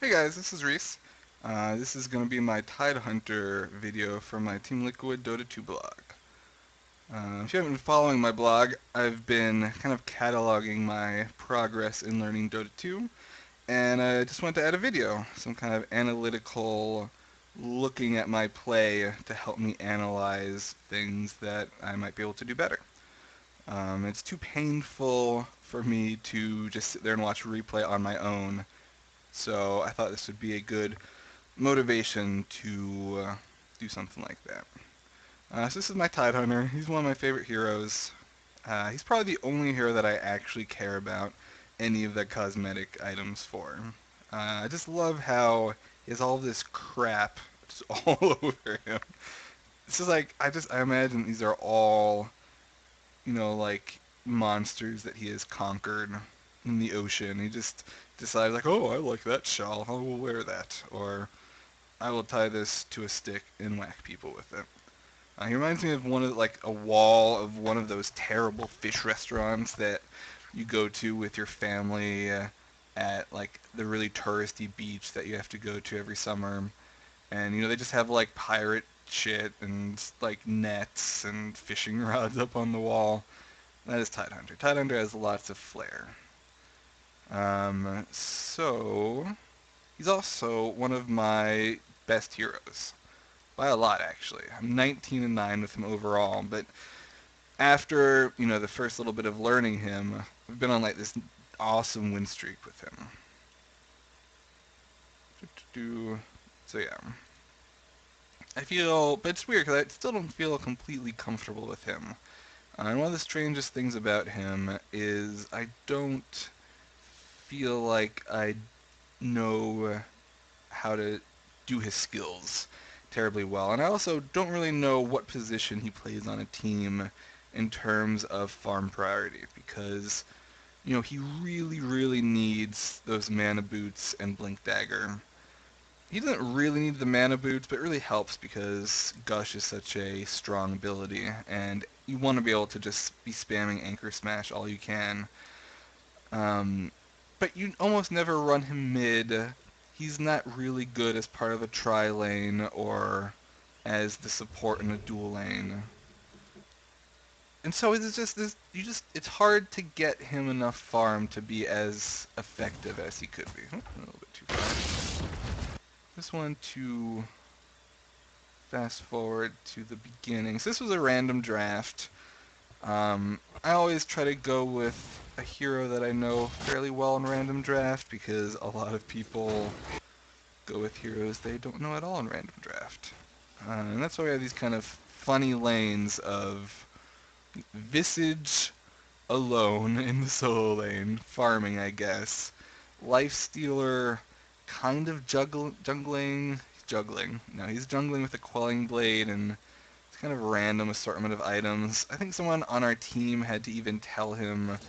Hey guys, this is Reese. This is going to be my Tidehunter video from my Team Liquid Dota 2 blog. If you haven't been following my blog, I've been kind of cataloging my progress in learning Dota 2, and I just wanted to add a video, some kind of analytical looking at my play to help me analyze things that I might be able to do better. It's too painful for me to just sit there and watch replay on my own, so I thought this would be a good motivation to do something like that. So this is my Tidehunter. He's one of my favorite heroes. He's probably the only hero that I actually care about any of the cosmetic items for. I just love how he has all this crap just all over him. This is like, I imagine these are all, like monsters that he has conquered in the ocean. He just decides like, oh, I like that shell, I will wear that. Or I will tie this to a stick and whack people with it. He reminds me of like a wall of one of those terrible fish restaurants that you go to with your family at like the really touristy beach that you have to go to every summer. And they just have like pirate shit and like nets and fishing rods up on the wall. That is Tidehunter. Tidehunter has lots of flair. So he's also one of my best heroes. By a lot, actually. I'm 19-9 with him overall, but after, the first little bit of learning him, I've been on like this awesome win streak with him. So yeah. But it's weird because I still don't feel completely comfortable with him. And one of the strangest things about him is I don't feel like I know how to do his skills terribly well. And I also don't really know what position he plays on a team in terms of farm priority because, he really, really needs those mana boots and blink dagger. He doesn't really need the mana boots, but it really helps because Gush is such a strong ability, and you want to be able to just be spamming Anchor Smash all you can. But you almost never run him mid. He's not really good as part of a tri-lane or as the support in a dual lane. And so it's just this, it's hard to get him enough farm to be as effective as he could be. A little bit too far. Just want to fast forward to the beginning. So this was a random draft. I always try to go with a hero that I know fairly well in random draft because a lot of people go with heroes they don't know at all in random draft. And that's why we have these kind of funny lanes of Visage alone in the solo lane, farming I guess. Lifestealer kind of juggling. No, he's jungling with a Quelling Blade and it's kind of random assortment of items. I think someone on our team had to even tell him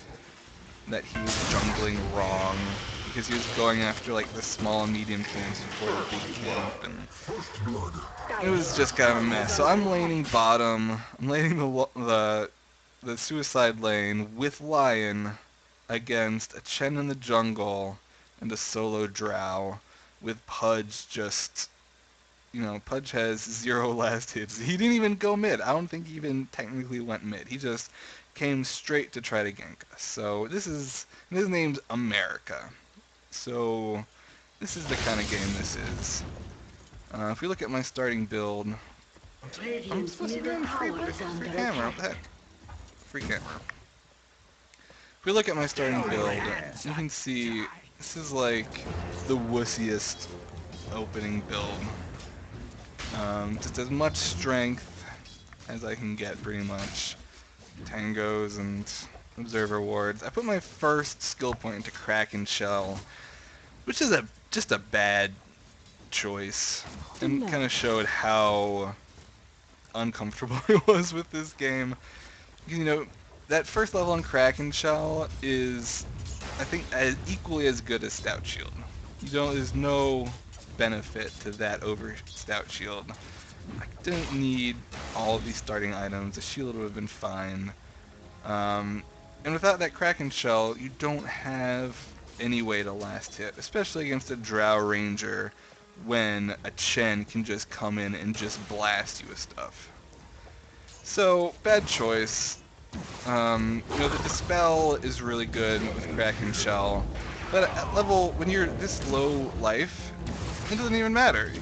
that he was jungling wrong because he was going after like the small and medium camps before the big camp, and it was just kind of a mess. So I'm laning bottom. I'm laning the suicide lane with Lion against a Chen in the jungle and a solo Drow with Pudge just. Pudge has 0 last hits. He didn't even go mid. I don't think he even technically went mid. He just came straight to try to gank us. So his name's America. So this is the kind of game this is. If we look at my starting build, I'm supposed to be on free camera. What the heck? Free camera. If we look at my starting build, you can see this is like the wussiest opening build. Just as much strength as I can get, pretty much. Tangos and Observer Wards. I put my first skill point into Kraken Shell, which is just a bad choice, and kind of showed how uncomfortable I was with this game. That first level on Kraken Shell is, I think, equally as good as Stout Shield. There's no benefit to that over Stout Shield. I didn't need all of these starting items. The shield would have been fine. And without that Kraken Shell, you don't have any way to last hit, especially against a Drow Ranger when a Chen can just come in and just blast you with stuff. So, bad choice. The Dispel is really good with Kraken Shell, but at level, when you're this low life, it doesn't even matter.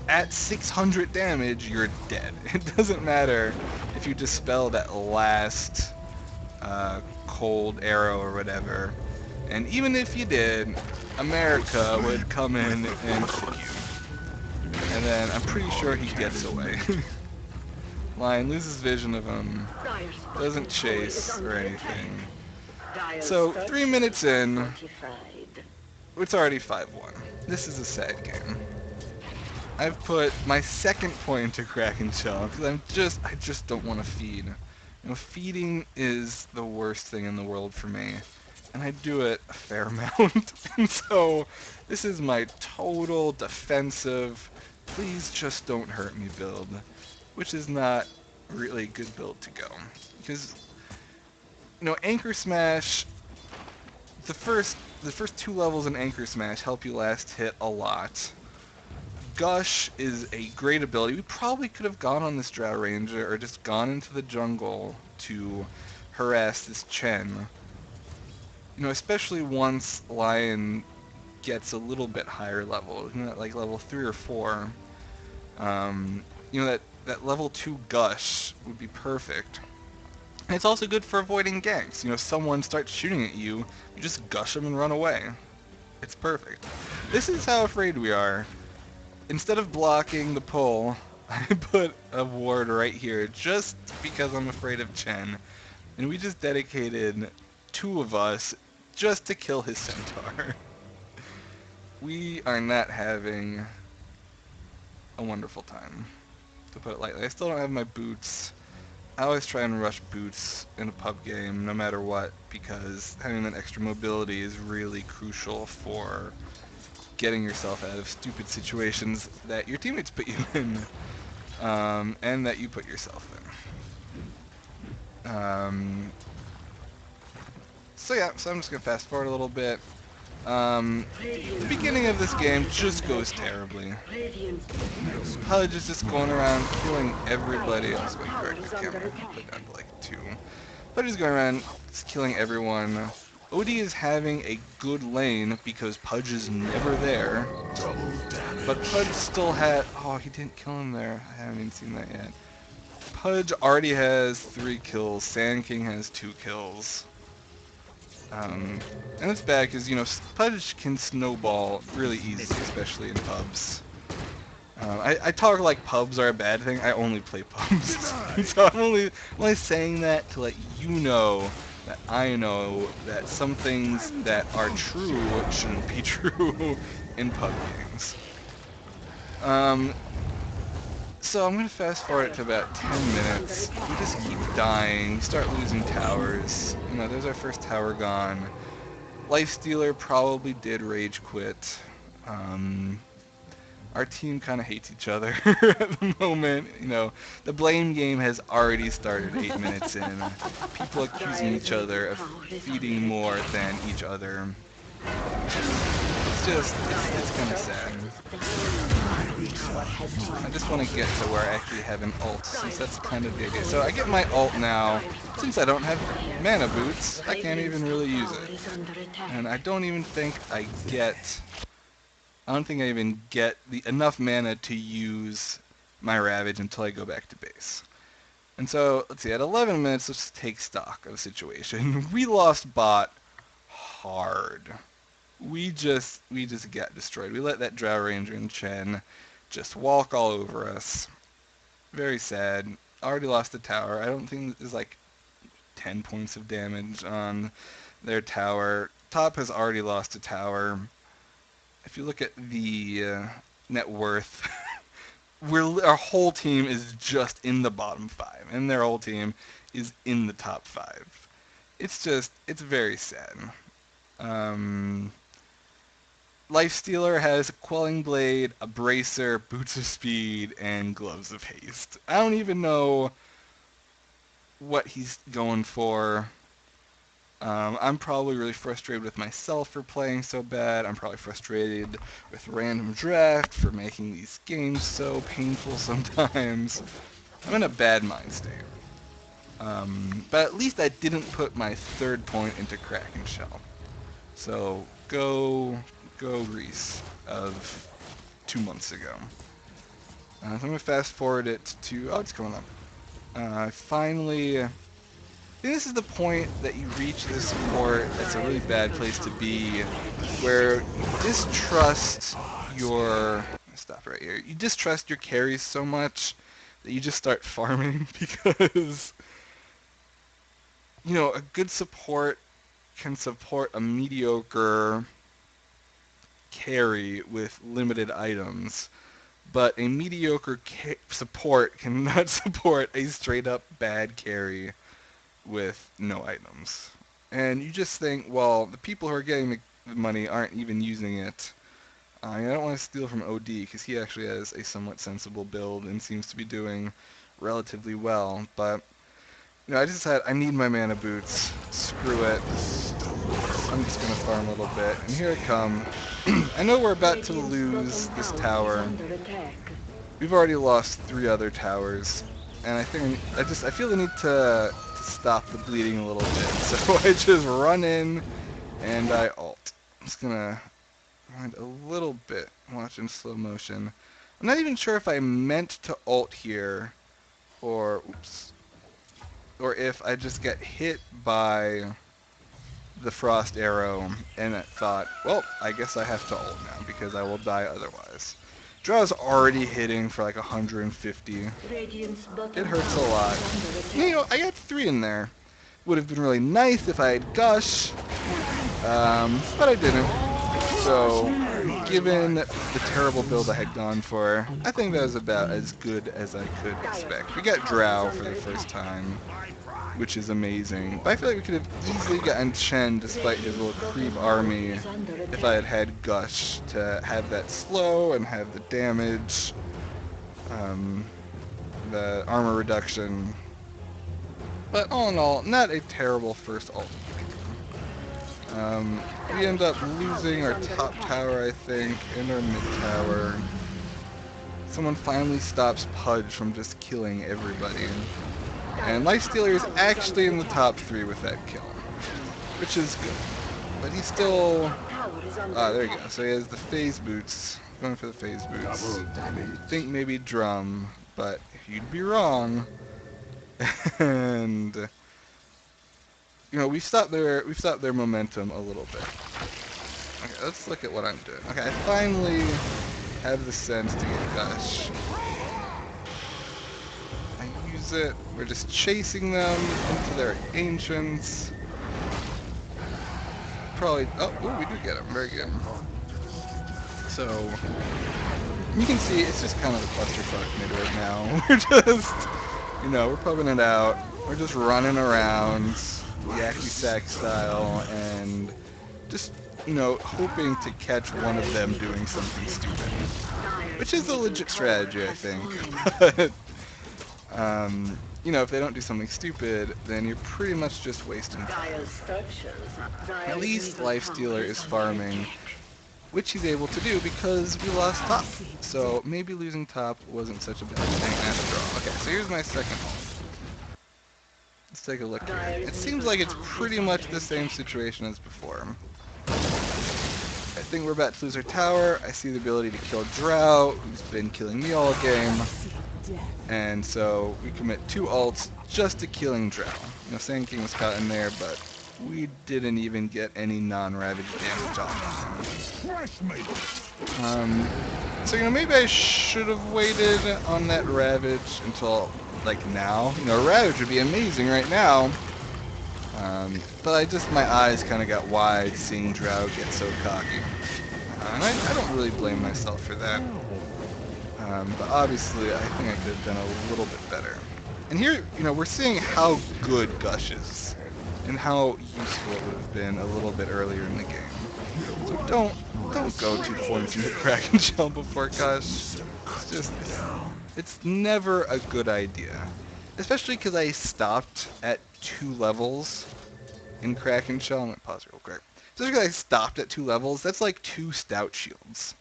At 600 damage, you're dead. It doesn't matter if you dispel that last cold arrow or whatever. And even if you did, America would come in and kill you. And then I'm pretty sure he gets away. Lion loses vision of him, doesn't chase or anything. So 3 minutes in, it's already 5-1. This is a sad game. I've put my second point into Kraken Shell because I just don't want to feed. Feeding is the worst thing in the world for me, and I do it a fair amount. And so this is my total defensive, please just don't hurt me build, which is not really a good build to go. Because Anchor Smash, the first 2 levels in Anchor Smash help you last hit a lot. Gush is a great ability. We probably could have gone on this Drow Ranger or just gone into the jungle to harass this Chen. Especially once Lion gets a little bit higher level, like level 3 or 4. That level 2 Gush would be perfect. And it's also good for avoiding ganks. Someone starts shooting at you, you just gush them and run away. It's perfect. This is how afraid we are. Instead of blocking the pull, I put a ward right here just because I'm afraid of Chen. And we just dedicated 2 of us just to kill his centaur. We are not having a wonderful time, to put it lightly. I still don't have my boots. I always try and rush boots in a pub game, no matter what, because having that extra mobility is really crucial for getting yourself out of stupid situations that your teammates put you in, and that you put yourself in. So I'm just going to fast forward a little bit. The beginning of this game just goes terribly. Pudge is just going around killing everybody. I'm just going to correct the camera, put it down to like 2. Pudge is going around just killing everyone. Odie is having a good lane because Pudge is never there. But Pudge still had... Oh, he didn't kill him there. I haven't even seen that yet. Pudge already has 3 kills. Sand King has 2 kills. And it's bad because, Pudge can snowball really easily, especially in pubs. I talk like pubs are a bad thing. I only play pubs. So I'm only saying that to let you know that I know that some things that are true shouldn't be true in pub games. So I'm going to fast forward it to about 10 minutes. We just keep dying. We start losing towers. There's our first tower gone. Lifestealer probably did rage quit. Our team kind of hates each other at the moment. The blame game has already started 8 minutes in. People accusing each other of feeding more than each other. It's kind of sad. I just want to get to where I actually have an ult, since that's kind of the idea. So I get my ult now. Since I don't have mana boots, I can't even really use it. And I don't even think I even get enough mana to use my Ravage until I go back to base. And so, let's see, at 11 minutes, let's take stock of the situation. We lost bot hard. We just got destroyed. We let that Drow Ranger and Chen just walk all over us. Very sad. Already lost the tower. I don't think there's like 10 points of damage on their tower. Top has already lost a tower. If you look at the net worth, our whole team is just in the bottom 5, and their whole team is in the top 5. It's very sad. Lifestealer has a Quelling Blade, a Bracer, Boots of Speed, and Gloves of Haste. I don't even know what he's going for. I'm probably really frustrated with myself for playing so bad. I'm probably frustrated with Random Draft for making these games so painful sometimes. I'm in a bad mind state. But at least I didn't put my third point into Kraken Shell. So go Reese of 2 months ago. So I'm going to fast forward it to, oh, it's coming up. Finally, I think this is the point that you reach this support that's a really bad place to be, where you distrust your, stop right here, you distrust your carries so much that you just start farming because, a good support can support a mediocre carry with limited items, but a mediocre support cannot support a straight up bad carry with no items. And you just think, well, the people who are getting the money aren't even using it. I don't want to steal from OD because he actually has a somewhat sensible build and seems to be doing relatively well, but I just said I need my mana boots. Screw it. I'm just going to farm a little bit. And here it comes. I know we're about to lose this tower. We've already lost 3 other towers. And I think I feel the need to stop the bleeding a little bit. So I just run in and I ult. I'm just going to grind a little bit. Watch in slow motion. I'm not even sure if I meant to ult here or, oops, or if I just get hit by the frost arrow and I thought, well, I guess I have to ult now because I will die otherwise. Draw's already hitting for like 150. It hurts a lot. I got 3 in there. Would have been really nice if I had Gush, but I didn't. So, given the terrible build I had gone for, I think that was about as good as I could expect. We got Drow for the first time, which is amazing. But I feel like we could have easily gotten Chen despite his little creep army if I had had Gush to have that slow and have the damage, the armor reduction. But all in all, not a terrible first ult. We end up losing our top tower, I think, and our mid tower. Someone finally stops Pudge from just killing everybody. And Lifestealer is actually in the top 3 with that kill, which is good. But he's still... there you go. So he has the phase boots. Going for the phase boots. You'd think maybe drum, but you'd be wrong. And... we've stopped their momentum a little bit. Okay, let's look at what I'm doing. Okay, I finally have the sense to get Gush. I use it. We're just chasing them into their ancients. Probably. Oh, ooh, we do get him. Very good. So you can see it's just kind of a clusterfuck mid right now. We're just, we're pumping it out. We're just running around, yakety sack style, and just, hoping to catch one of them doing something stupid, which is a legit strategy, I think. But if they don't do something stupid, then you're pretty much just wasting time. At least Lifestealer is farming, which he's able to do because we lost top. So maybe losing top wasn't such a bad thing after all. Okay, so here's my second ult. Let's take a look here. It seems like it's pretty much the same situation as before. I think we're about to lose our tower. I see the ability to kill Drow, who's been killing me all game. And so we commit 2 ults just to killing Drow. Sand King was caught in there, but we didn't even get any non-ravage damage off him. So, maybe I should have waited on that ravage until, like, now. Ravage would be amazing right now. But my eyes kind of got wide seeing Drow get so cocky. And I don't really blame myself for that. But obviously, I think I could have done a little bit better. And here, we're seeing how good Gush is, and how useful it would have been a little bit earlier in the game. So don't go 2 points into Kraken Shell before Gush. It's never a good idea. Especially because I stopped at 2 levels. in Kraken Shell. I'm going to pause real quick. Just because I stopped at 2 levels, that's like 2 stout shields.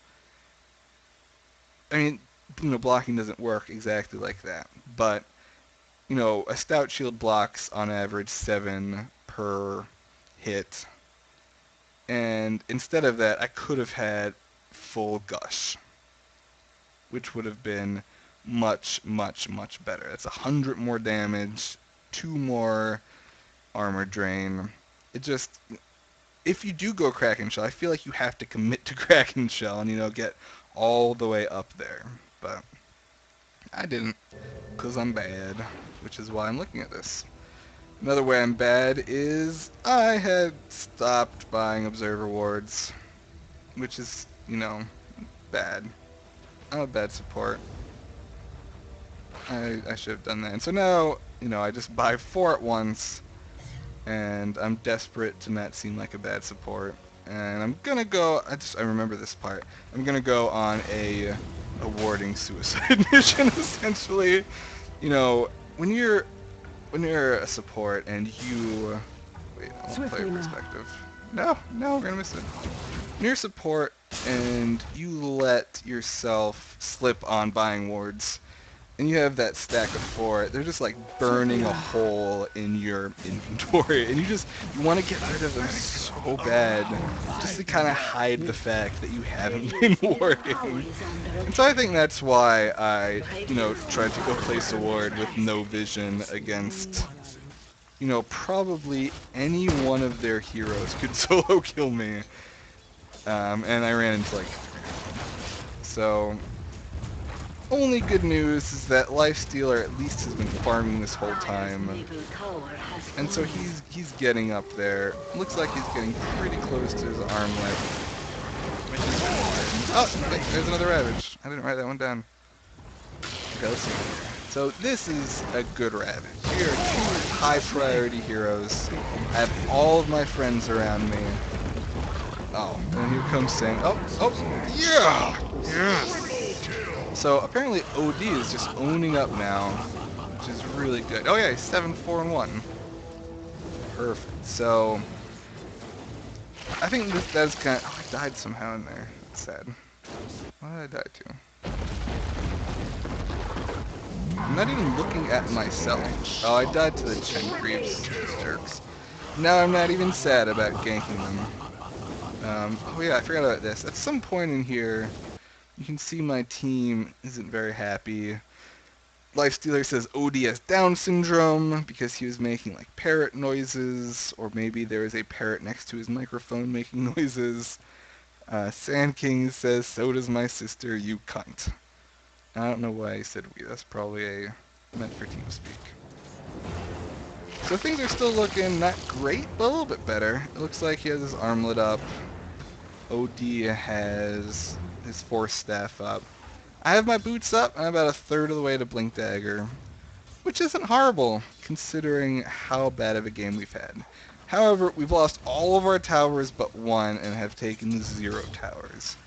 I mean, blocking doesn't work exactly like that, but, a stout shield blocks on average 7 per hit, and instead of that, I could have had full gush, which would have been much, much, much better. That's 100 more damage, 2 more armor drain. It just, if you do go Kraken Shell, I feel like you have to commit to Kraken Shell and, get all the way up there. But I didn't, because I'm bad, which is why I'm looking at this. Another way I'm bad is I had stopped buying Observer Wards, which is, bad. I'm a bad support. I should have done that. And so now, I just buy 4 at once, and I'm desperate to not seem like a bad support. And I'm gonna go, I remember this part, I'm gonna go on a warding suicide mission, essentially. When you're a support and you, wait, I'll play perspective. No, we're gonna miss it. When you're a support and you let yourself slip on buying wards, and you have that stack of 4, they're just like burning a hole in your inventory, and you want to get rid of them so bad, just to kind of hide the fact that you haven't been warding. And so I think that's why I, tried to go place a ward with no vision against, probably any one of their heroes could solo kill me, and I ran into like 3. So only good news is that Lifestealer at least has been farming this whole time, and so he's getting up there. Looks like he's getting pretty close to his armlet, which is good. Oh, wait, there's another Ravage. I didn't write that one down. Okay, let's see. So this is a good Ravage. Here are 2 high priority heroes. I have all of my friends around me. Oh, and here comes Sam. Oh, yeah! Yes! So apparently OD is just owning up now, which is really good. Oh yeah, he's 7-4-1. Perfect. So I think that's kind of. Oh, I died somehow in there. That's sad. What did I die to? I'm not even looking at myself. Oh, I died to the Chen creeps. Those jerks. Now I'm not even sad about ganking them. Oh yeah, I forgot about this. At some point in here, you can see my team isn't very happy. Lifestealer says OD has Down syndrome because he was making like parrot noises, or maybe there is a parrot next to his microphone making noises. Sand King says, so does my sister, you cunt. I don't know why I said we. That's probably meant for TeamSpeak. So things are still looking not great, but a little bit better. It looks like he has his armlet up. OD has his Force Staff up. I have my boots up, and I'm about 1/3 of the way to Blink Dagger, which isn't horrible, considering how bad of a game we've had. However, we've lost all of our towers but 1, and have taken 0 towers.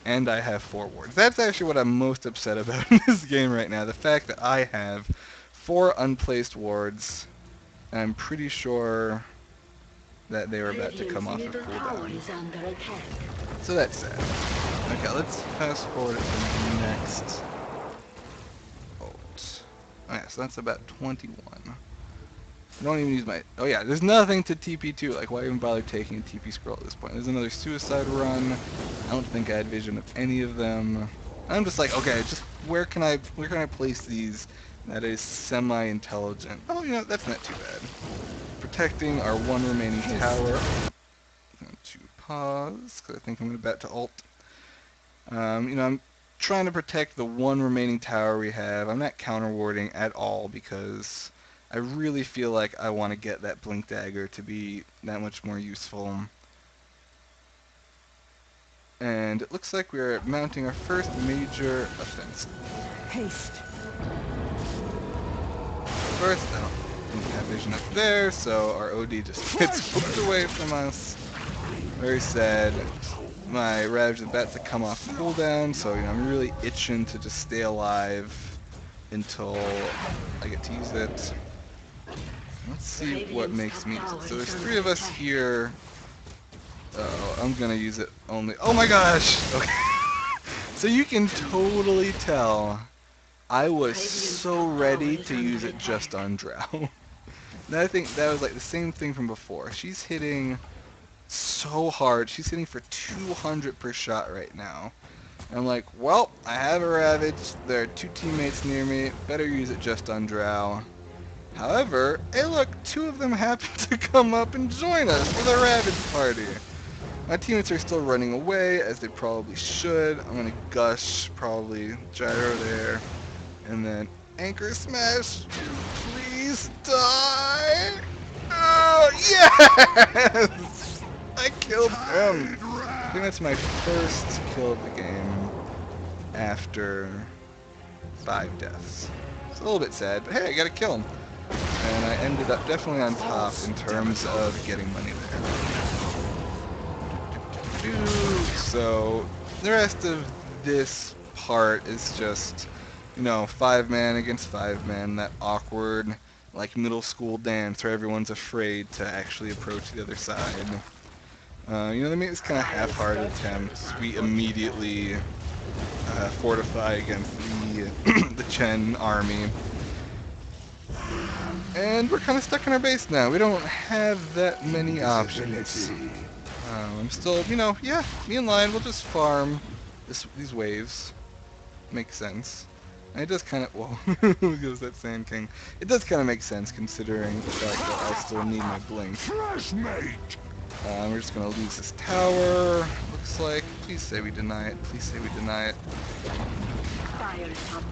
And I have 4 wards. That's actually what I'm most upset about in this game right now, the fact that I have 4 unplaced wards, and I'm pretty sure that they were about to come off of cooldown. So that's sad. Okay, let's fast forward to the next ult. Oh yeah, so that's about 21. I don't even use my... Oh yeah, there's nothing to TP2. Like, why even bother taking a TP scroll at this point? There's another suicide run. I don't think I had vision of any of them. I'm just like, okay, just where can I place these that is semi-intelligent? Oh, that's not too bad. Protecting our 1 remaining tower. I'm going to pause, because I think I'm about to ult. I'm trying to protect the 1 remaining tower we have. I'm not counter-warding at all, because I really feel like I want to get that Blink Dagger to be that much more useful. And it looks like we're mounting our first major offensive. Haste. First, I don't have vision up there, so our OD just gets moved away from us. Very sad. My Ravage is about to come off cooldown, so I'm really itching to just stay alive until I get to use it. Let's Let's see what makes me use it. So there's 3 of us here. Oh, I'm gonna use it only. Oh my gosh! Okay. So you can totally tell I was so ready to use it just on Drow. And I think that was like the same thing from before. She's hitting so hard. She's hitting for 200 per shot right now. And I'm like, well, I have a Ravage. There are 2 teammates near me. Better use it just on Drow. However, hey look, 2 of them happen to come up and join us for the Ravage party. My teammates are still running away, as they probably should. I'm going to Gush, probably Gyro there. And then Anchor Smash. Please die! Oh, yes! I killed him. I think that's my first kill of the game after 5 deaths. It's a little bit sad, but hey, I got a kill. And I ended up definitely on top in terms of getting money there. So the rest of this part is just, you know, 5-man against 5-man, that awkward, like, middle school dance where everyone's afraid to actually approach the other side. You know, they make this kind of half-hearted attempt. We immediately fortify against the Chen army. And we're kind of stuck in our base now. We don't have that many options. I'm still, you know, yeah, me and Lion, we'll just farm these waves. Makes sense. And it does kind of, whoa, goes that Sand King. It does kind of make sense considering the fact that I still need my blink. We're just going to lose this tower, looks like. Please say we deny it. Please say we deny it.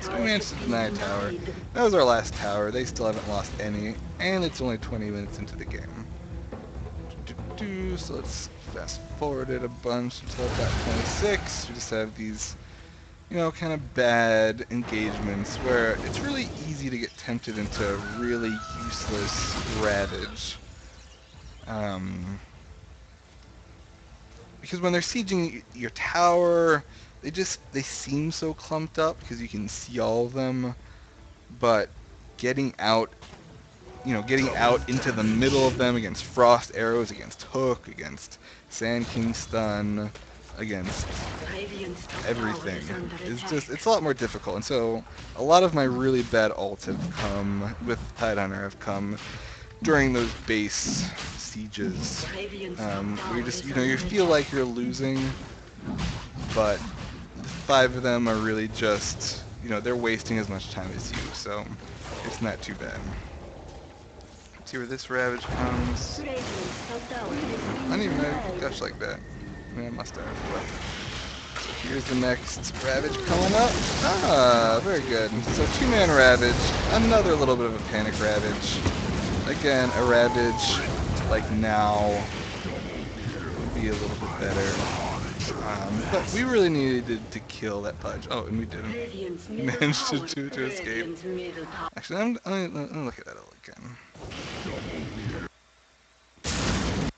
So we managed to deny a tower. That was our last tower. They still haven't lost any. And it's only 20 minutes into the game. So let's fast forward it a bunch until about 26. We just have these, you know, kind of bad engagements where it's really easy to get tempted into a really useless Ravage. Because when they're sieging your tower, they seem so clumped up because you can see all of them, but getting out into the middle of them against Frost Arrows, against Hook, against Sand King Stun, against everything, it's a lot more difficult. And so a lot of my really bad ults have come, with Tidehunter, have come during those base sieges, where you just, you know, you feel like you're losing, but 5 of them are really just, you know, they're wasting as much time as you, so it's not too bad. Let's see where this Ravage comes. I didn't even know you could gush like that. I mean, I must have, but here's the next Ravage coming up. Ah, very good. So 2-man Ravage, another little bit of a panic Ravage. Again, a Ravage, like now, would be a little bit better. But we really needed to kill that Pudge. Oh, and we didn't. We managed to escape. Actually, I'm gonna look at that again.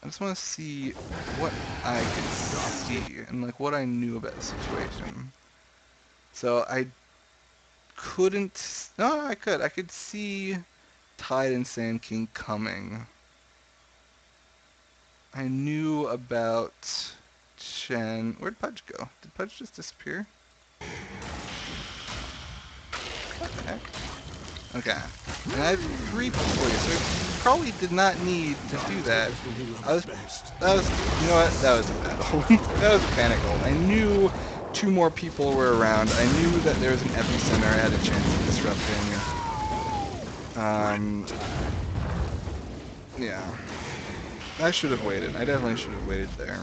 I just want to see what I could see and like what I knew about the situation. So I couldn't. No, I could. I could see Tide and Sand King coming. I knew about Chen. Where'd Pudge go? Did Pudge just disappear? What the heck? Okay. And I have 3 people here, so I probably did not need to do that. You know what? That was a battle. That was a panic ult. I knew 2 more people were around. I knew that there was an epicenter I had a chance of disrupting. Yeah. I should have waited. I definitely should have waited there.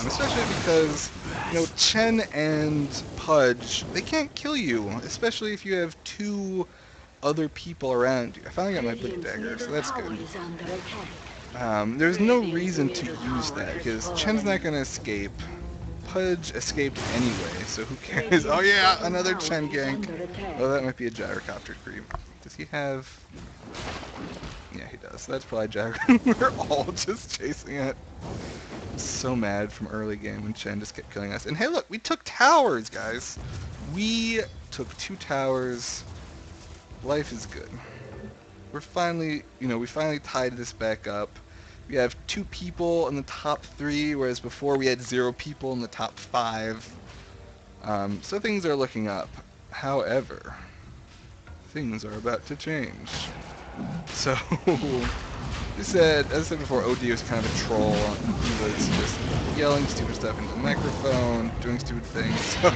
Especially because, you know, Chen and Pudge, they can't kill you, especially if you have 2 other people around you. I finally got my Blink Dagger, so that's good. There's no reason to use that, because Chen's not going to escape. Pudge escaped anyway, so who cares? Oh yeah, another Chen gank. Oh, that might be a Gyrocopter creep. Does he have... Yeah, he does. That's probably Gyro. We're all just chasing it. I'm so mad from early game when Chen just kept killing us. And hey look, we took towers, guys. We took 2 towers. Life is good. we're finally, we finally tied this back up. We have 2 people in the top 3, whereas before we had 0 people in the top 5. So things are looking up. However, things are about to change. So, as I said before, OD was kind of a troll. He was just yelling stupid stuff into the microphone, doing stupid things. So,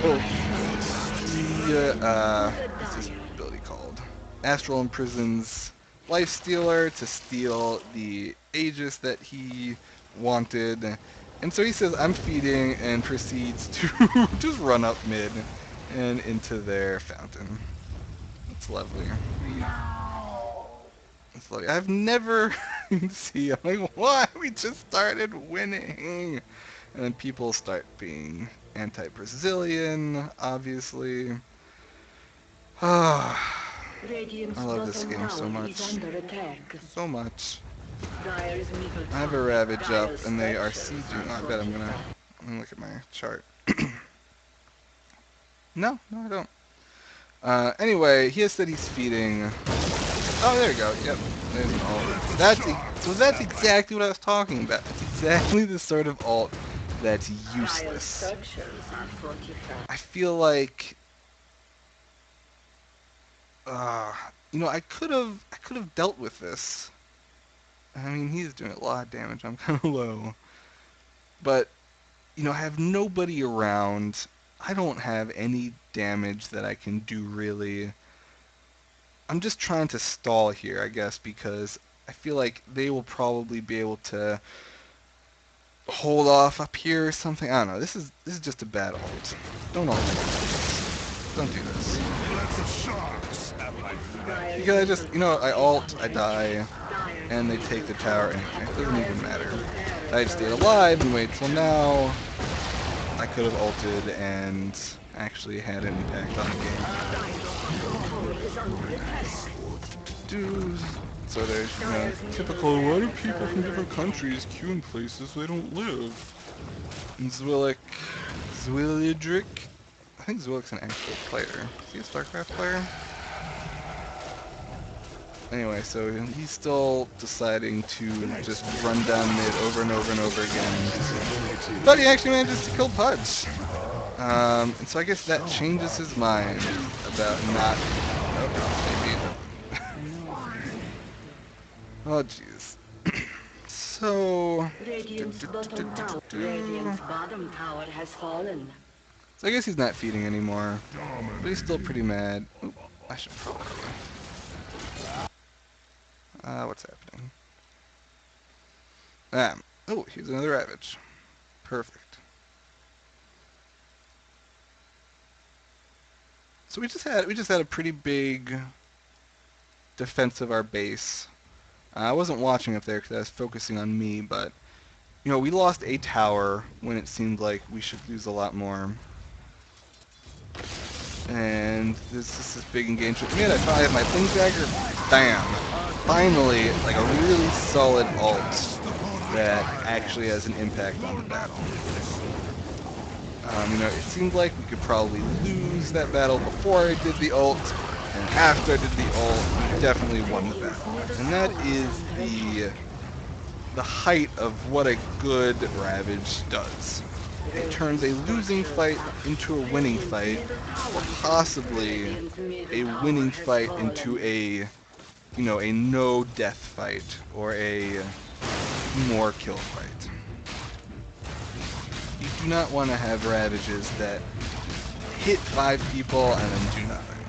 what's this ability called? Astral imprisons Lifestealer to steal the Aegis that he wanted. And so he says, I'm feeding, and proceeds to just run up mid and into their fountain. It's lovely. It's lovely. I've never see. I'm like, why? We just started winning, and then people start being anti-Brazilian, obviously. Ah, I love this game so much. So much. I have a Ravage up, and they are sieging. Oh, I bet I'm gonna look at my chart. No, I don't. Anyway, he has said he's feeding. Oh, there you go. Yep. There's an alt. So that's exactly what I was talking about. It's exactly the sort of alt that's useless. I feel like, I could have dealt with this. I mean, he's doing a lot of damage. I'm kind of low, but I have nobody around. I don't have any damage that I can do really. I'm just trying to stall here, I guess, because I feel like they will probably be able to hold off up here or something. I don't know. This is just a bad ult. Don't ult. Don't do this. Because I just, I ult, I die, and they take the tower anyway. It doesn't even matter. I just stayed alive and wait till now. I could have ulted and actually had an impact on the game. So there's, typical, why do people from different countries queue in places they don't live? And Zwillick, I think Zwillick's an actual player. Is he a StarCraft player? Anyway, so he's still deciding to just run down mid over and over and over again. But he actually manages to kill Pudge. And so I guess that changes his mind about not... Oh, maybe... Oh, jeez. So... So I guess he's not feeding anymore, but he's still pretty mad. Oop, I should probably... what's happening? Oh, here's another Ravage. Perfect. So we just had a pretty big defense of our base. I wasn't watching up there because I was focusing on me, but we lost a tower when it seemed like we should lose a lot more. And there's just this big engagement. Man, I finally have my Thing Dagger. Bam! Finally, like a really solid ult that actually has an impact on the battle. It seemed like we could probably lose that battle before I did the ult, and after I did the ult, we definitely won the battle. And that is the height of what a good Ravage does. It turns a losing fight into a winning fight, or possibly a winning fight into a no-death fight, or a more kill fight. You do not want to have Ravages that hit 5 people and then do nothing,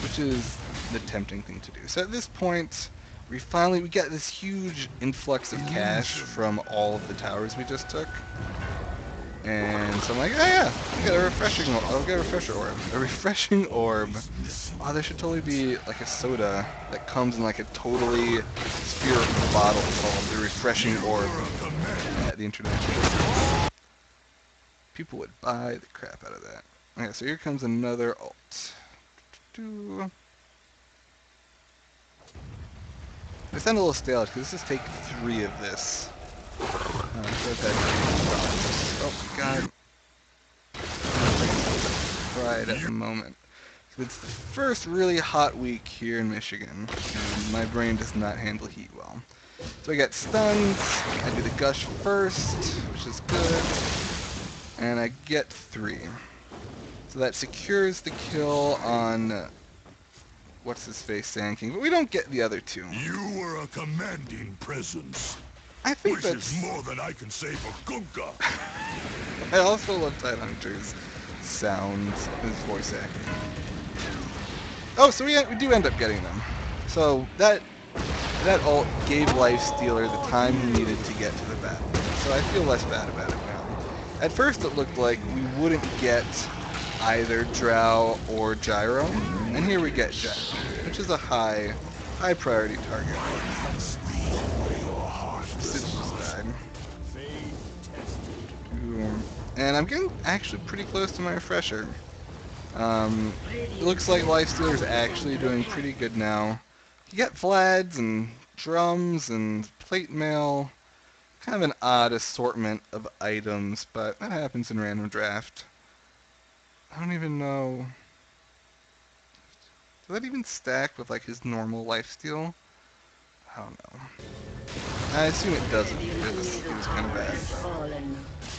which is the tempting thing to do. So at this point, we got this huge influx of cash from all of the towers we just took. And so I'm like, oh yeah, I'll get a refresher orb. A refreshing orb. Oh, there should totally be like a soda that comes in like a totally spherical bottle called the refreshing orb at the international. People would buy the crap out of that. Okay, so here comes another ult. I sound a little stale because this is take 3 of this. Oh my god. Right at the moment. It's the first really hot week here in Michigan, and my brain does not handle heat well. So I get stuns, I do the gush first, which is good, and I get 3. So that secures the kill on, what's his face, Sand King, but we don't get the other 2. You were a commanding presence, I think which that's... is more than I can say for Gunka. I also love Tidehunter's sounds, his voice acting. Oh, so we do end up getting them. So that ult gave Lifestealer the time he needed to get to the battle. So I feel less bad about it now. At first it looked like we wouldn't get either Drow or Gyro, and here we get Gyro, which is a high priority target. Stitch just died. And I'm getting actually pretty close to my refresher. It looks like Lifestealer is actually doing pretty good now. You get Vlads and drums and plate mail. Kind of an odd assortment of items, but that happens in random draft. I don't even know. Does that even stack with like his normal lifesteal? I don't know. I assume it doesn't because he was kind of bad.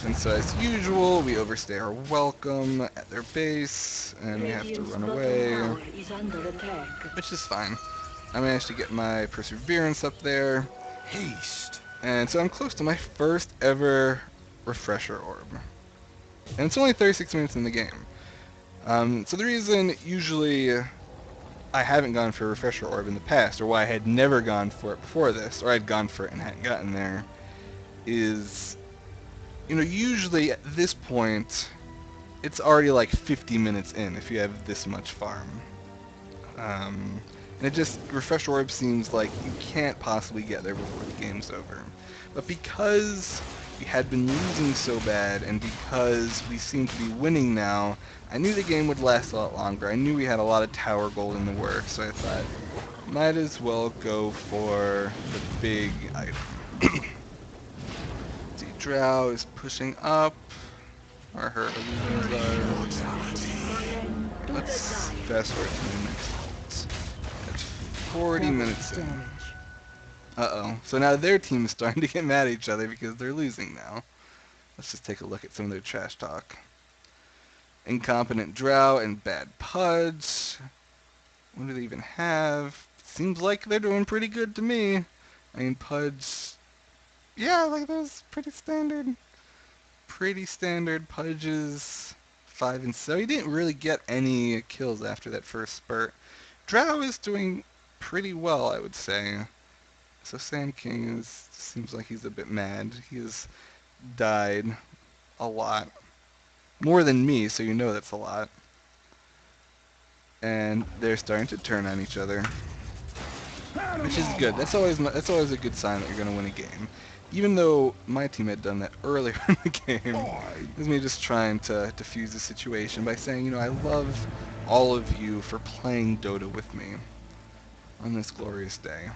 And so as usual, we overstay our welcome at their base, and we have to run away, which is fine. I managed to get my Perseverance up there. Haste. And so I'm close to my first ever refresher orb. And it's only 36 minutes in the game. So the reason usually I haven't gone for a refresher orb in the past, or why I had never gone for it before this, or I'd gone for it and hadn't gotten there, is, you know, usually at this point, it's already like 50 minutes in if you have this much farm. And it just, refresher orb seems like you can't possibly get there before the game's over. But because we had been losing so bad, and because we seem to be winning now, I knew the game would last a lot longer. I knew we had a lot of tower gold in the works, so I thought, might as well go for the big item. See, Drow is pushing up, or her illusions are. Let's fast forward to the next ult. At 40 minutes in. Uh-oh. So now their team is starting to get mad at each other because they're losing now. Let's just take a look at some of their trash talk. Incompetent Drow and bad Pudge. What do they even have? Seems like they're doing pretty good to me. I mean, Pudge... Yeah, like that was pretty standard. Pretty standard. Pudge's 5 and 7. He didn't really get any kills after that first spurt. Drow is doing pretty well, I would say. So Sand King seems like he's a bit mad. He has died a lot. More than me, so you know that's a lot. And they're starting to turn on each other, which is good. That's always a good sign that you're going to win a game. Even though my team had done that earlier in the game, it was me just trying to defuse the situation by saying, you know, I love all of you for playing Dota with me on this glorious day.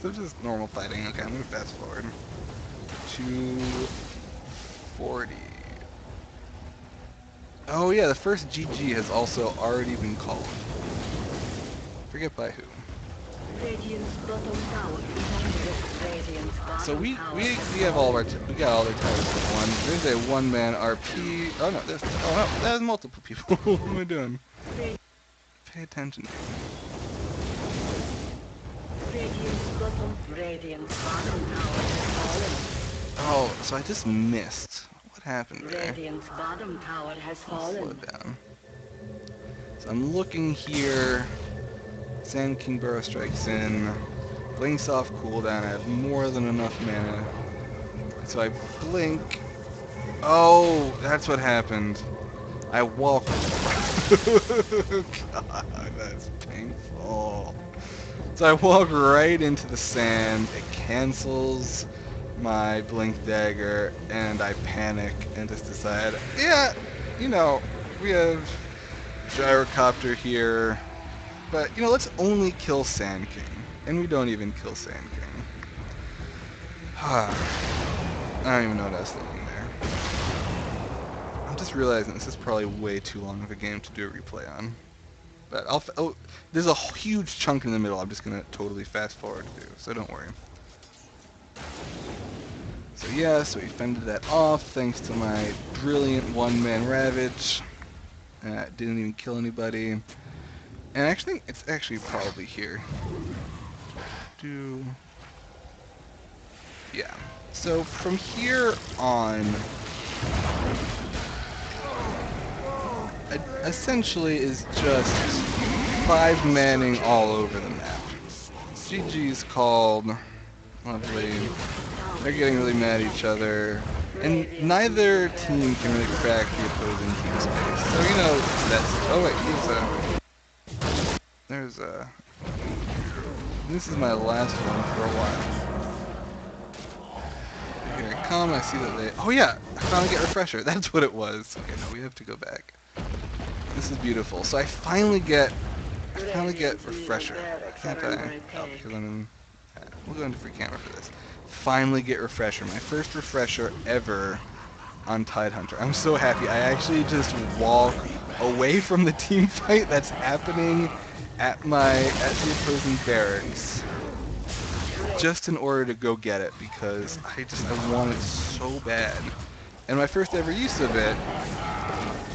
So just normal fighting. Okay, I'm going to fast forward. 240. Oh yeah, the first GG has also already been called. Forget by who. So we have all of our we got all their towers but one. There's a one-man RP. Oh no, there's multiple people. What am I doing? Pay attention. Oh, so I just missed. What happened there? Slow down. So I'm looking here. Sand King Burrow strikes in. Blink's off cooldown. I have more than enough mana. So I blink. Oh, that's what happened. I walk. God, that's painful. So I walk right into the sand. It cancels my blink dagger, and I panic and just decide, yeah, you know, we have gyrocopter here, but you know, let's only kill Sand King, and we don't even kill Sand King. I don't even know what I was thinking there. I'm just realizing this is probably way too long of a game to do a replay on. But there's a huge chunk in the middle I'm just going to totally fast forward through, so don't worry. So yeah, so we fended that off thanks to my brilliant one-man Ravage. Didn't even kill anybody. And actually, it's actually probably here. Yeah. So from here on, essentially is just 5-manning all over the map. GG's called. Lovely. They're getting really mad at each other. And neither team can really crack the opposing team's space. So, you know, that's... Oh, wait, there's a... This is my last one for a while. Here I come, I see that they... Oh, yeah! I finally get Refresher. That's what it was. Okay, no, we have to go back. This is beautiful. So I finally get Refresher. Can't I? Oh, because I'm in... We'll go into free camera for this. Finally get Refresher. My first Refresher ever on Tidehunter. I'm so happy. I actually just walk away from the team fight that's happening at the opposing barracks just in order to go get it because I want it so bad. And my first ever use of it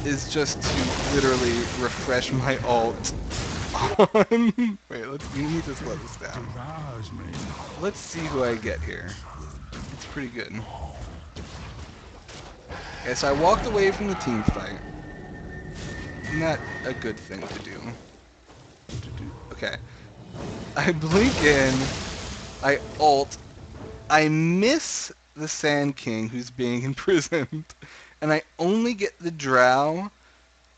is just to literally refresh my ult on... Wait, we need to slow this down. Let's see who I get here. It's pretty good. Okay, so I walked away from the team fight. Not a good thing to do. Okay. I blink in. I ult. I miss the Sand King who's being imprisoned. And I only get the Drow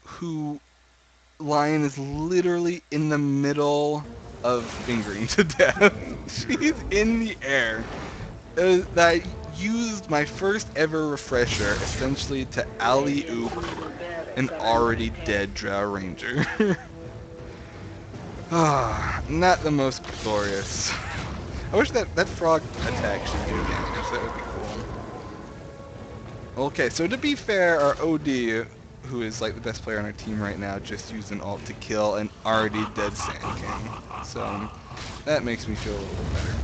who Lion is literally in the middle of fingering to death. She's in the air. I used my first ever refresher essentially to alley-oop an already dead Drow Ranger. Not the most glorious. I wish that frog attack should do damage. That would be cool. Okay, so to be fair, our OD, who is like the best player on our team right now, just used an ult to kill an already dead Sand King. So that makes me feel a little better.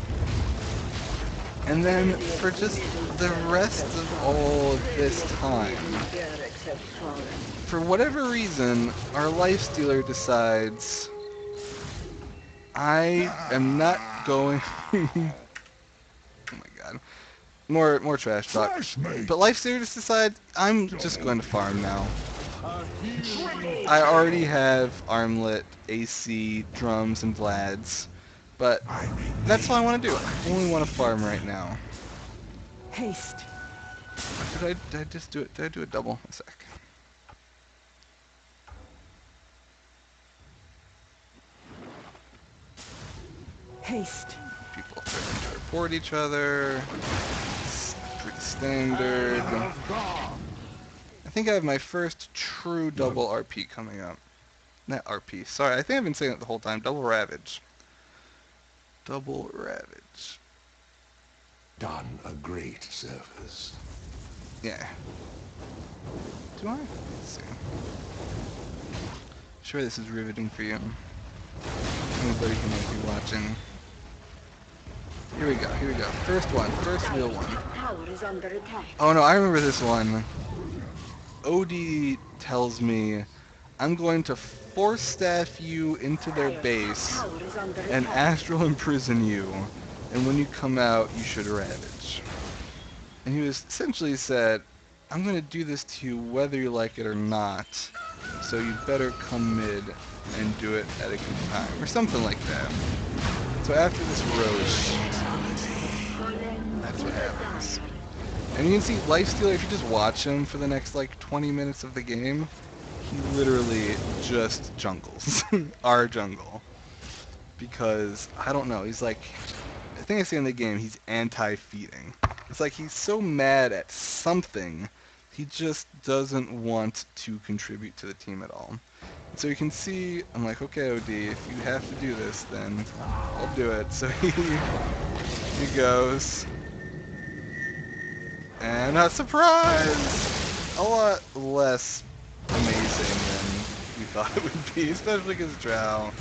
And then for just the rest of all this time, for whatever reason, our lifestealer decides I am not going... Oh my god. More trash talk. But lifestealer just decides I'm just going to farm now. I already have Armlet, AC, drums, and Vlads. But that's all I want to do. I only want to farm right now. Haste. Did I just do it? Did I do a double? A sec. Haste. People threatening to report each other. It's pretty standard. I think I have my first true double RP coming up. Not RP. Sorry, I think I've been saying it the whole time. Double Ravage. Double Ravage. Done a great service. Yeah. Do I? Let's see. Sure, this is riveting for you. Anybody who might be watching. Here we go, here we go. First one, first real one. Oh no, I remember this one. OD tells me, I'm going to force staff you into their base and astral imprison you, and when you come out, you should ravage. And he was essentially said, I'm going to do this to you whether you like it or not, so you better come mid and do it at a good time, or something like that. So after this roast, that's what happens. And you can see Lifestealer, if you just watch him for the next like 20 minutes of the game, he literally just jungles our jungle. Because, I don't know, he's like, I think I say in the game, he's anti-feeding. It's like he's so mad at something, he just doesn't want to contribute to the team at all. So you can see, I'm like, okay, OD, if you have to do this, then I'll do it. So he goes, and a surprise! a lot less amazing than we thought it would be, especially because Drow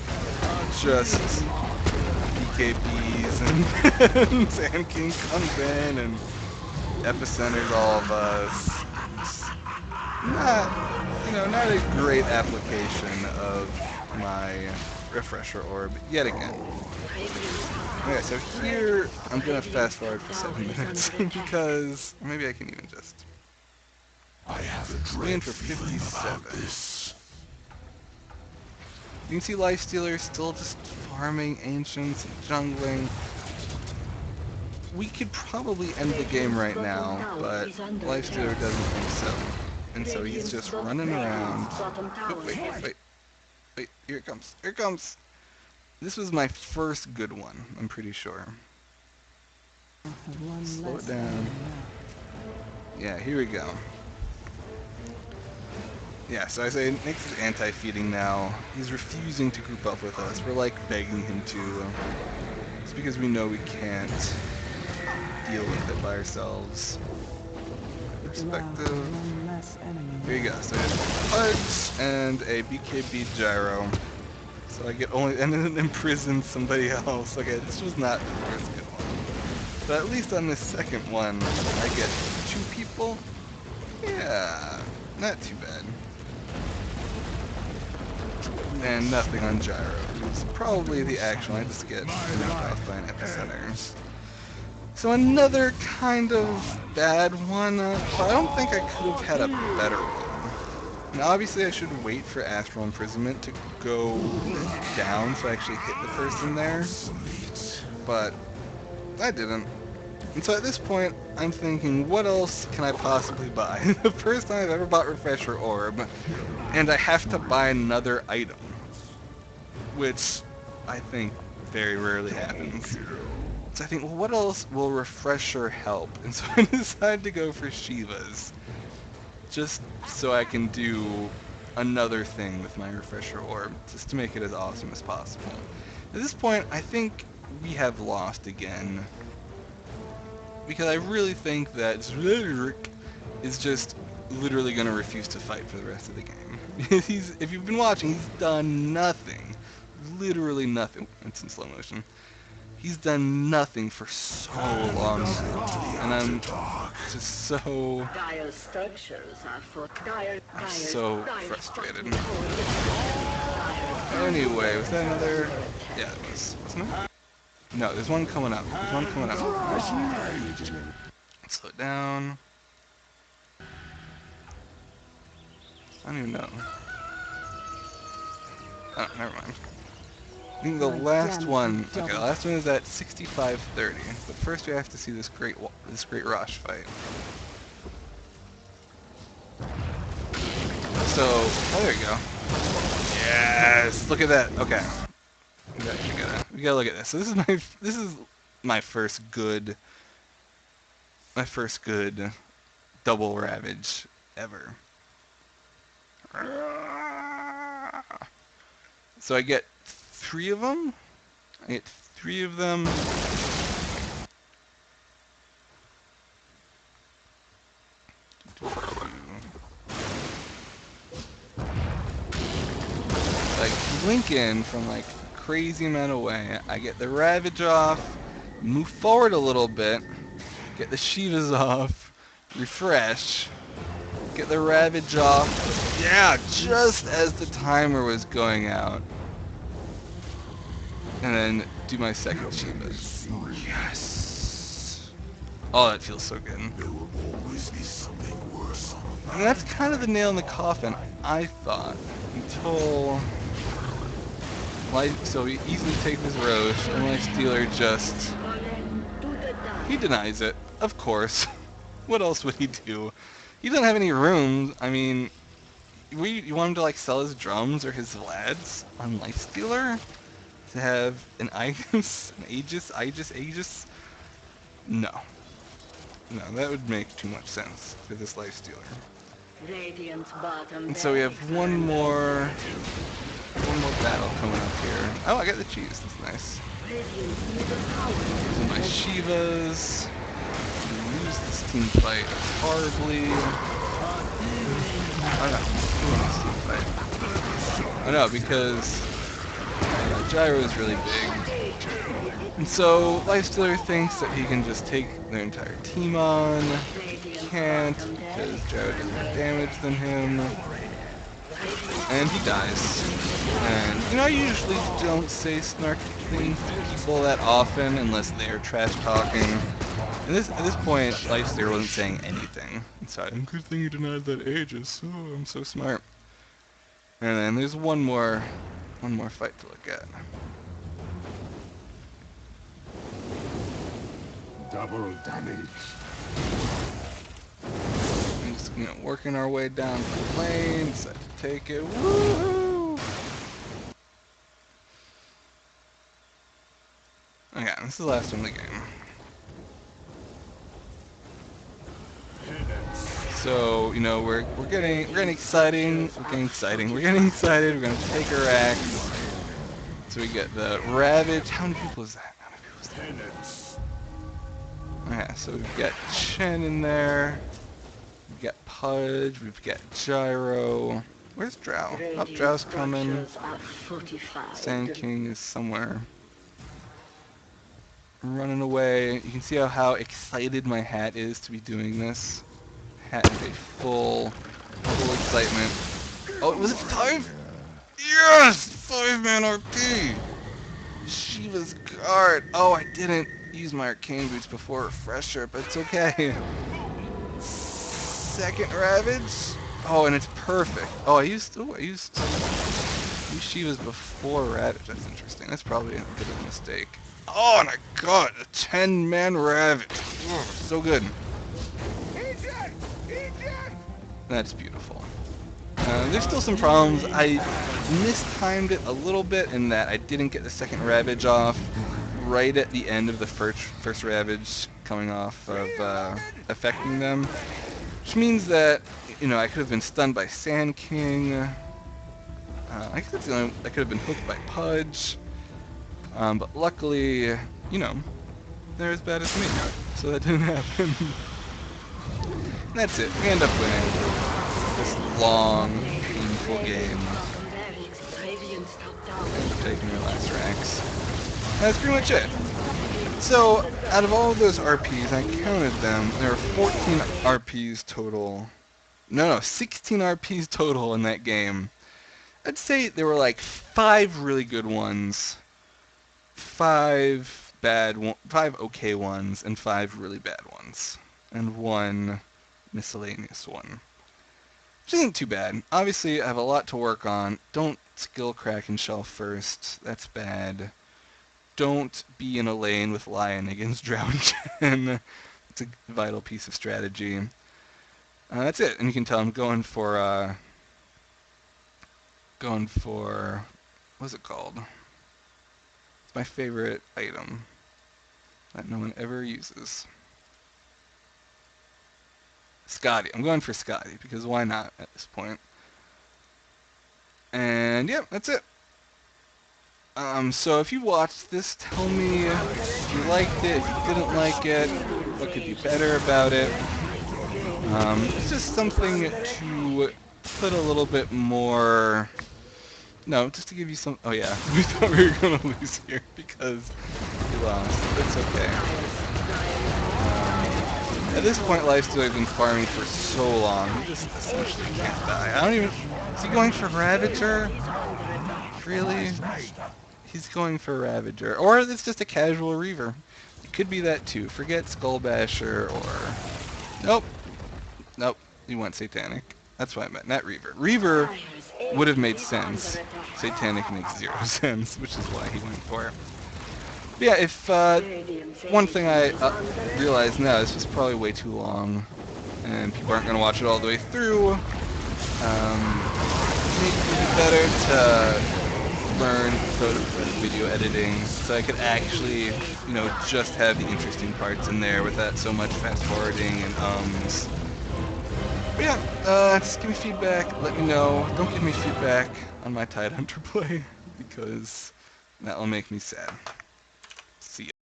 just BKBs and Sand King comes in and epicenters all of us. It's not a great application of my refresher orb yet again. Okay, so here I'm gonna fast forward for 7 minutes because maybe I can even just I have a win dread for feeling about 57. this. You can see Lifestealer still just farming ancients and jungling. We could probably end the game right now, but Lifestealer doesn't think so. And so he's just running around. Wait, here it comes. Here it comes! This was my first good one, I'm pretty sure. Slow it down. Yeah, here we go. Yeah, so I say Nyx is anti-feeding now. He's refusing to group up with us. We're like begging him to. It's because we know we can't deal with it by ourselves. Perspective. Here you go. So I have Pudge and a BKB Gyro. So I get only and then imprison somebody else. Okay, this was not the first good one. But at least on this second one, I get 2 people. Yeah, not too bad. And nothing on Gyro, who's probably the actual. I just get knocked off by an epicenter. So another kind of bad one, but I don't think I could have had a better one. Now obviously I should wait for Astral Imprisonment to go down so I actually hit the person there, but I didn't. And so at this point, I'm thinking, what else can I possibly buy? The first time I've ever bought Refresher Orb, and I have to buy another item, which I think very rarely happens. So I think, well, what else will Refresher help? And so I decided to go for Shiva's, just so I can do another thing with my Refresher Orb, just to make it as awesome as possible. At this point, I think we have lost again, because I really think that Zwerg is just literally going to refuse to fight for the rest of the game. If you've been watching, he's done nothing. Literally nothing. It's in slow motion. He's done nothing for so long now. And I'm just so... I'm so frustrated. Anyway, was that another... Yeah, it was. Wasn't it? No, there's one coming up. There's one coming up. Slow it down. I don't even know. Oh, never mind. I think the last one. Okay, the last one is at 65:30. But first, we have to see this great Rosh fight. So, oh, there you go. Yes, look at that. Okay, we gotta look at this. So this is my first good double ravage ever. So I get 3 of them. I get 3 of them. Like blink in from like crazy amount away. I get the Ravage off, move forward a little bit, get the Shivas off, refresh, get the Ravage off. Yeah, just as the timer was going out. And then do my second Shivas. Yes! Oh, that feels so good. And that's kind of the nail in the coffin, I thought, until so he easily takes his Roche, and Lifestealer just... He denies it, of course. What else would he do? He doesn't have any rooms. I mean, you want him to like sell his drums or his Vlads on Lifestealer? To have an Aegis? An Aegis? No. No, that would make too much sense for this Lifestealer. And so we have one more battle coming up here. Oh, I got the cheese. That's nice. These are my Shivas. Lose this team fight horribly. Oh no, who wants to fight? Oh no, because Gyro is really big. And so Lifestealer thinks that he can just take their entire team on. He can't because Gyro does more damage than him. And he dies. And, you know, I usually don't say snarky things to people that often unless they're trash talking. And at this point, Lifestealer wasn't saying anything. And so, good thing you denied that Aegis. Oh, I'm so smart. And then there's one more fight to look at. Double damage. And just, you know, working our way down the lane, decide to take it. Woohoo! Okay, this is the last one of the game. So, you know, we're getting exciting. We're getting excited. We're gonna take our axe. So we get the Ravage. How many people is that? Okay, so we've got Chen in there. We've got Pudge. We've got Gyro. Where's Drow? Oh, Drow's coming. Sand King is somewhere. Running away. You can see how excited my hat is to be doing this. Hat is a full excitement. Oh, was it 5? Yes! 5-man RP! Shiva's guard. Oh, I didn't use my arcane boots before refresher, but it's okay. Second Ravage. Oh, and it's perfect. Oh, I used Shiva's before Ravage. That's interesting. That's probably a bit of a mistake. Oh, and I got a 10-man Ravage. Oh, so good. That's beautiful. There's still some problems. I mistimed it a little bit in that I didn't get the second Ravage off right at the end of the first Ravage coming off of affecting them. Which means that, you know, I could have been stunned by Sand King. I could have been hooked by Pudge. But luckily, you know, they're as bad as me. So that didn't happen. And that's it. We end up winning this long, painful game. After taking our last ranks. That's pretty much it. So, out of all of those RPs, I counted them, there were 14 RPs total. No, 16 RPs total in that game. I'd say there were like 5 really good ones, 5 okay ones, and 5 really bad ones. And 1 miscellaneous one. Which isn't too bad. Obviously, I have a lot to work on. Don't skill crack and shelf first. That's bad. Don't be in a lane with Lion against Drow and Chen. It's a vital piece of strategy. That's it. And you can tell I'm going for, what's it called? It's my favorite item that no one ever uses. Scotty. I'm going for Scotty, because why not at this point? And yeah, that's it. So if you watched this, tell me if you liked it, if you didn't like it, what could be better about it. It's just something to put a little bit more... No, just to give you some... Oh yeah, we thought we were going to lose here because we lost. It's okay. At this point, Lifestealer has been farming for so long. He just essentially can't die. I don't even... Is he going for Ravager? Really? He's going for Ravager. Or it's just a casual Reaver. It could be that too. Forget Skullbasher or... Nope. Nope. You want Satanic. That's what I meant. Not Reaver. Reaver would have made sense. Satanic makes 0 sense, which is why he went for it. But yeah, if... one thing I realize now, this was probably way too long. And people aren't going to watch it all the way through. Maybe it would be better to learn video editing so I could actually, you know, just have the interesting parts in there without so much fast forwarding and ums. But yeah, just give me feedback, let me know. Don't give me feedback on my Tidehunter play because that will make me sad.